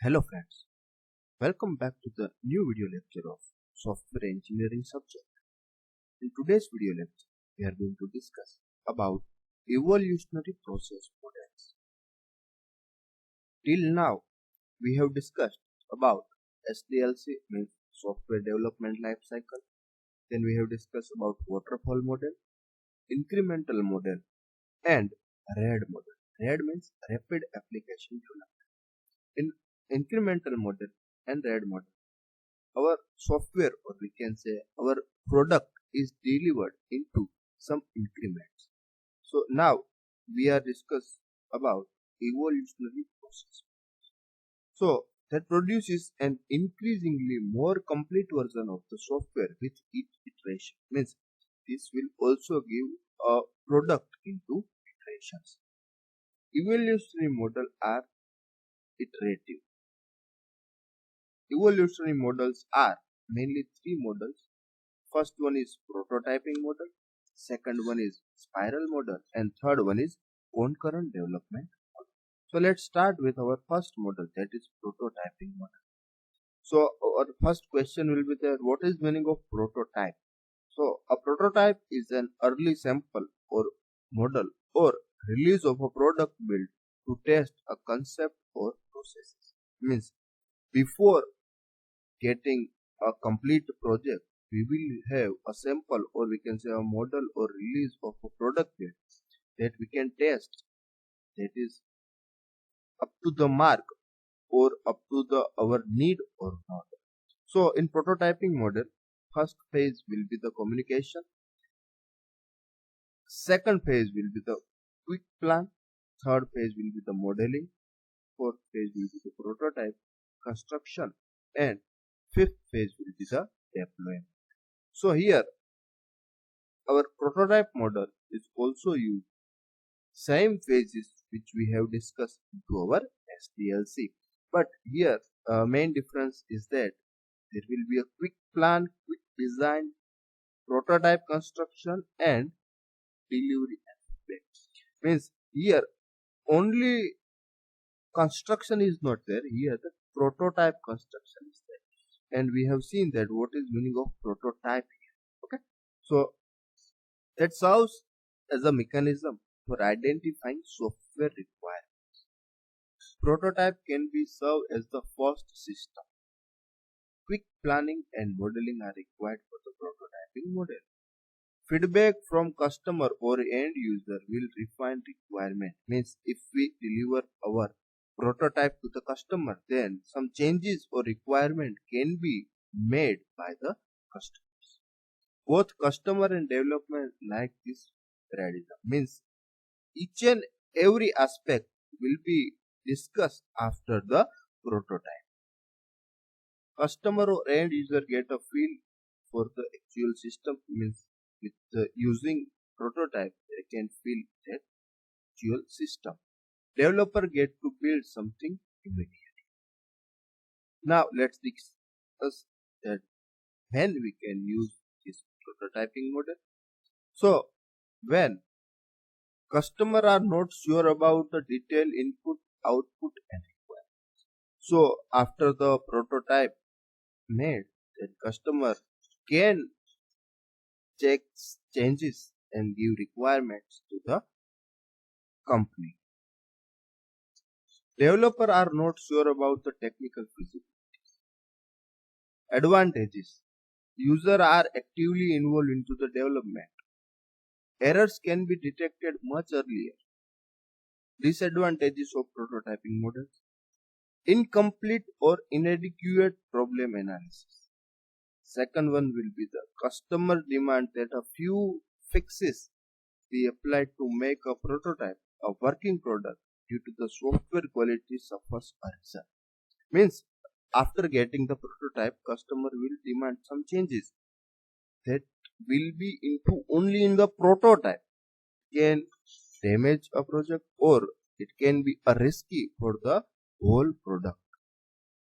Hello friends, welcome back to the new video lecture of software engineering subject. In today's video lecture, we are going to discuss about evolutionary process models. Till now, we have discussed about SDLC means software development life cycle. Then we have discussed about waterfall model, incremental model, and RAD model. RAD means rapid application development. In incremental model and RAD model, our software, or we can say our product, is delivered into some increments. So now we are discuss about evolutionary process. So that produces an increasingly more complete version of the software with each iteration. Means this will also give a product into iterations. Evolutionary model are iterative. Evolutionary models are mainly three models. First one is prototyping model, second one is spiral model, and third one is concurrent development model. So let's start with our first model, that is prototyping model. So our first question will be there, what is meaning of prototype? So a prototype is an early sample or model or release of a product built to test a concept or processes. Means before getting a complete project, we will have a sample, or we can say a model or release of a product that we can test, that is up to the mark or up to the our need or not. So in prototyping model, first phase will be the communication, second phase will be the quick plan, third phase will be the modeling, fourth phase will be the prototype construction, and fifth phase will be the deployment. So here our prototype model is also used same phases which we have discussed into our SDLC, but here main difference is that there will be a quick plan, quick design, prototype construction, and delivery aspect. Means here only construction is not there, here the prototype construction is there, and we have seen that what is meaning of prototype here. Okay, so that serves as a mechanism for identifying software requirements. Prototype can be served as the first system. Quick planning and modeling are required for the prototyping model. Feedback from customer or end user will refine requirement. Means if we deliver our prototype to the customer, then some changes or requirement can be made by the customers. Both customer and development like this paradigm. Means each and every aspect will be discussed after the prototype. Customer or end user get a feel for the actual system. Means with using prototype, they can feel that actual system. Developer get to build something immediately. Now let's discuss that when we can use this prototyping model. So when customer are not sure about the detailed input, output, and requirements. So after the prototype made, then customer can check changes and give requirements to the company. Developer are not sure about the technical feasibility. Advantages: user are actively involved into the development. Errors can be detected much earlier. Disadvantages of prototyping models: incomplete or inadequate problem analysis. Second one will be the customer demand that a few fixes be applied to make a prototype a working product due to the software quality suffers a result. Means after getting the prototype, customer will demand some changes that will be into only in the prototype, can damage a project, or it can be a risky for the whole product.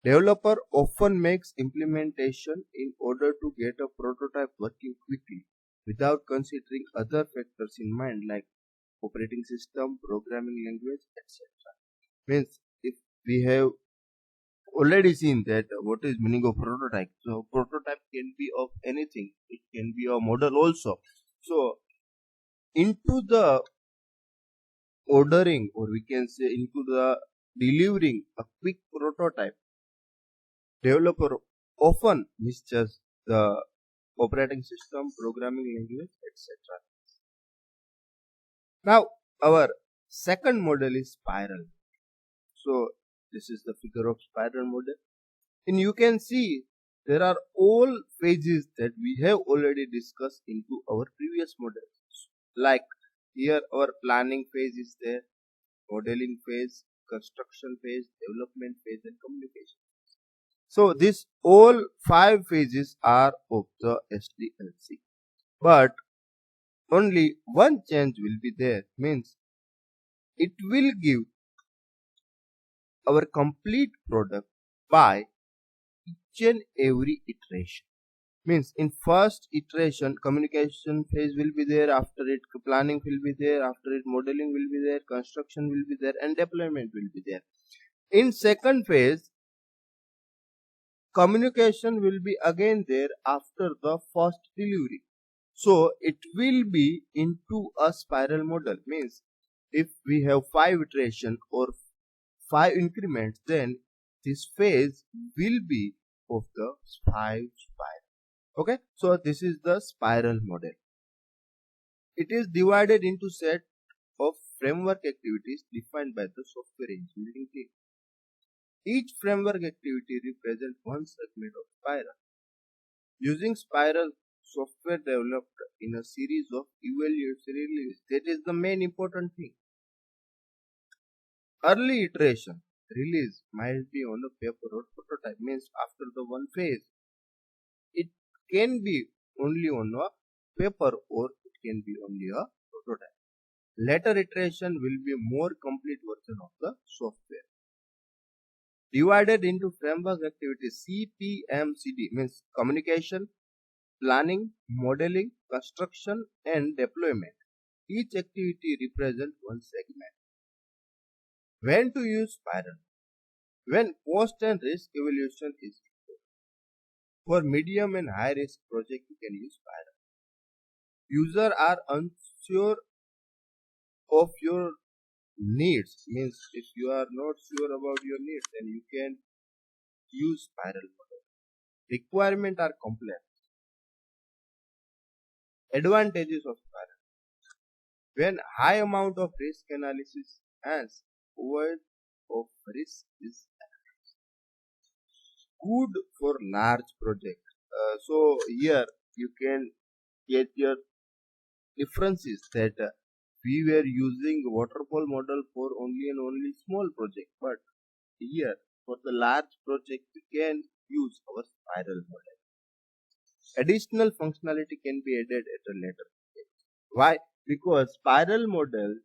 Developer often makes implementation in order to get a prototype working quickly without considering other factors in mind like operating system, programming language, etc. Means if we have already seen that what is meaning of prototype. So prototype can be of anything. It can be a model also. So into the ordering, or we can say into the delivering a quick prototype, developer often misjudge the operating system, programming language, etc. Now our second model is spiral. So this is the figure of spiral model. And you can see there are all phases that we have already discussed into our previous models. Like here our planning phase is there, modeling phase, construction phase, development phase and communication. So these all 5 phases are of the SDLC. But only one change will be there, means it will give our complete product by each and every iteration. Means in first iteration communication phase will be there, after it planning will be there, after it modeling will be there, construction will be there and deployment will be there. In second phase communication will be again there after the first delivery. So it will be into a spiral model, means if we have 5 iteration or 5 increments, then this phase will be of the 5 spiral. Okay, so this is the spiral model. It is divided into set of framework activities defined by the software engineering team. Each framework activity represents one segment of spiral. Using spiral, software developed in a series of evaluation release. That is the main important thing. Early iteration release might be on a paper or prototype, means after the one phase. It can be only on a paper or it can be only a prototype. Later iteration will be more complete version of the software. Divided into framework activities CPMCD, means communication, planning, modeling, construction and deployment. Each activity represents one segment. When to use spiral? When cost and risk evaluation is equal. For medium and high risk project you can use spiral. Users are unsure of your needs, means if you are not sure about your needs then you can use spiral model. Requirements are complex. Advantages of spiral: when high amount of risk analysis and avoid of risk is good for large project. So here you can get your differences that we were using waterfall model for only and only small project, but here for the large project we can use our spiral model. Additional functionality can be added at a later stage. Why? Because spiral model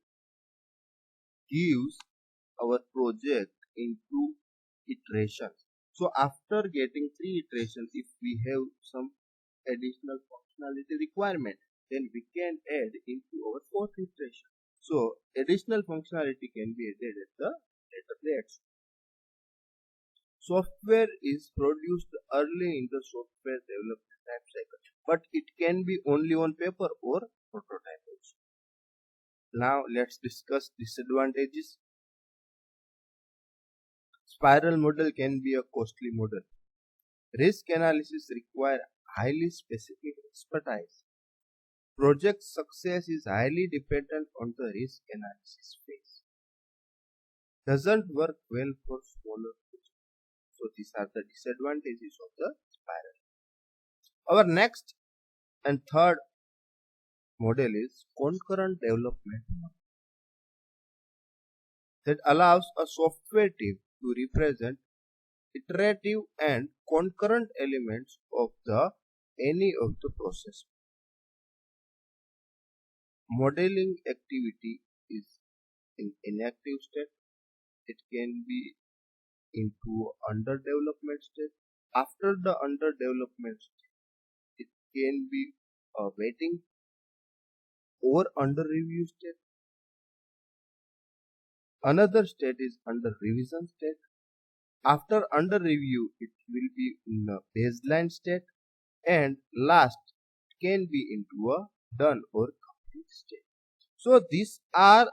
gives our project into iterations. So after getting 3 iterations, if we have some additional functionality requirement, then we can add into our 4th iteration. So additional functionality can be added at the later dates. Software is produced early in the software development life cycle, but it can be only on paper or prototype also. Now let's discuss disadvantages. Spiral model can be a costly model. Risk analysis require highly specific expertise. Project success is highly dependent on the risk analysis phase. Doesn't work well for smaller projects. So these are the disadvantages of the spiral. Our next and third model is concurrent development model, that allows a software team to represent iterative and concurrent elements of the any of the process. Modeling activity is in inactive state. It can be into under development state. After the under development state, it can be waiting or under review state. Another state is under revision state. After under review, it will be in a baseline state, and last can be into a done or complete state. So these are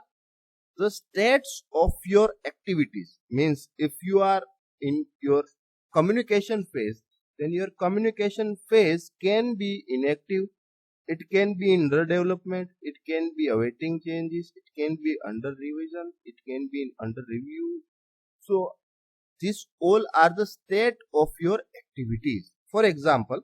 the states of your activities. Means if you are in your communication phase, then your communication phase can be inactive, it can be in under development, it can be awaiting changes, it can be under revision, it can be in under review. So these all are the state of your activities. For example,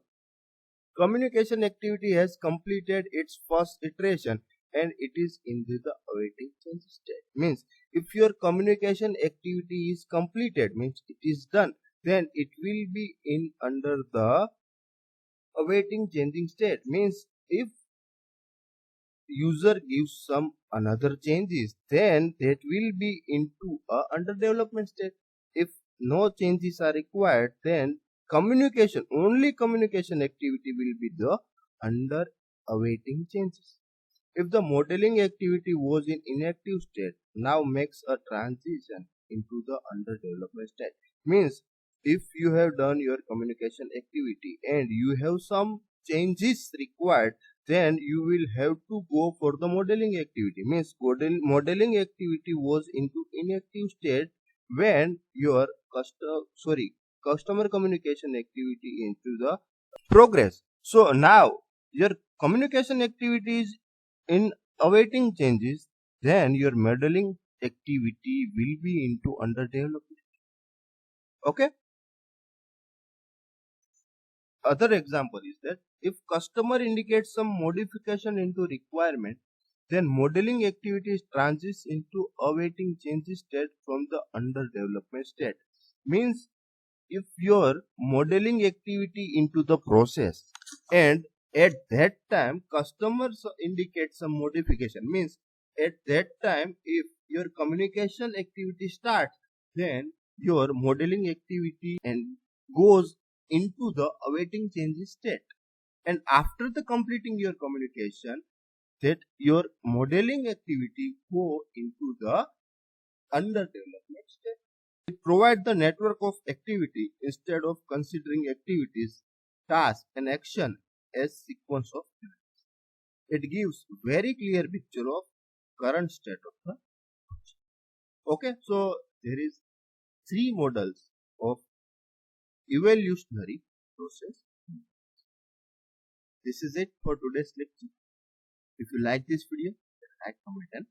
communication activity has completed its first iteration and it is in the awaiting change state. Means if your communication activity is completed, means it is done, then it will be in under the awaiting changing state. Means if user gives some another changes, then that will be into a under development state. If no changes are required, then communication, only communication activity will be the under awaiting changes. If the modeling activity was in inactive state, now makes a transition into the under development state. Means if you have done your communication activity and you have some changes required, then you will have to go for the modeling activity. Means modeling activity was into inactive state when your customer communication activity into the progress. So now your communication activity is in awaiting changes, then your modeling activity will be into under development. Okay. Other example is that if customer indicates some modification into requirement, then modeling activities transitions into awaiting changes state from the under development state. Means if your modeling activity into the process and at that time customers indicate some modification, means at that time if your communication activity starts, then your modeling activity and goes into the awaiting changes state, and after the completing your communication, that your modeling activity go into the under development state. It provides the network of activity instead of considering activities, tasks and action as sequence of events. It gives very clear picture of current state of the function. Okay, so there is three models of evolutionary process. This is it for today's lecture. If you like this video, like, comment and